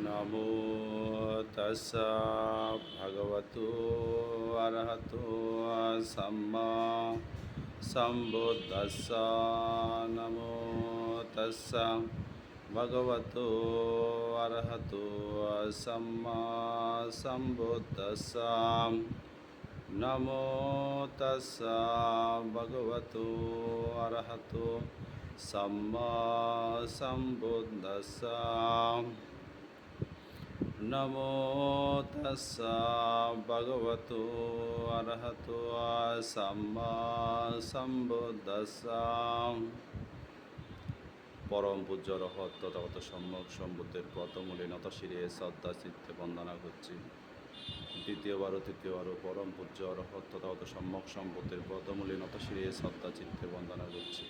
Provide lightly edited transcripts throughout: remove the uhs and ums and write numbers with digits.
নমো তস্যা ভগবতো অরহতো সম্মা সম্বুদ্ধস্যা নমো তস্যা ভগবতো অরহতো সম্মা সম্বুদ্ধস্যা নমো তস্যা ভগবতো অরহতো সম্মা সম্বুদ্ধস্যা নমো তস্যা ভগবতো অরহতো সম্মা সম্বুদ্ধস্যা। পরম পূজ্য রহত তথাগত সম্যক সম্বুদ্ধের প্রথমূলে নতশিরে শ্রদ্ধা চিত্তে বন্দনা করছি। দ্বিতীয়বার ও তৃতীয়বারও পরম পূজ্য রহত তথাগত সম্যক সম্বুদ্ধের প্রথমূলে নতশিরে শ্রদ্ধা চিত্তে বন্দনা করছি।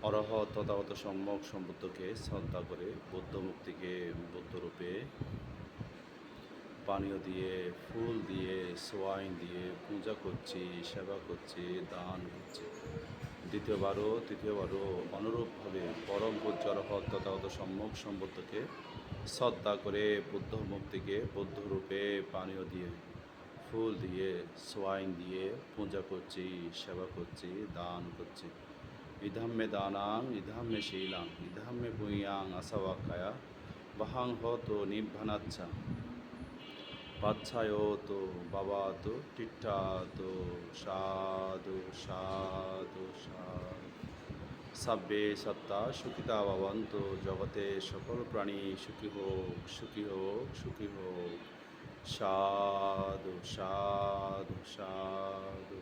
অরহত তথাগত সম্যক সম্বুদ্ধকে শ্রদ্ধা করে বুদ্ধ মুক্তিকে বুদ্ধরূপে পানীয় দিয়ে, ফুল দিয়ে, সোয়াইন দিয়ে পূজা করছি, সেবা করছি, দান করছি। তৃতীয়বারও অনুরূপভাবে পরম পূজ্য অরহত তথাগত সম্যক সম্বুদ্ধকে শ্রদ্ধা করে বুদ্ধ মুক্তিকে বুদ্ধরূপে পানীয় দিয়ে, ফুল দিয়ে, সোয়াইন দিয়ে পূজা করছি, সেবা করছি, দান করছি। ইধাম্মে দানাং ইধাম্মে শীলাং ইধাম্মে পুঁয়াং আসাবাক্ষায়া বাহাং হতো নিব্বানাচ্ছা পাচ্ছায়তো বাবাতো টিট্টাতো সাধু সাধু সাধু। সাব্বে সত্তা সুখিতা ভবন্তু, জগতে সকল প্রাণী সুখী হোক সুখী হোক সুখী হোক। সাধু সাধু সাধু।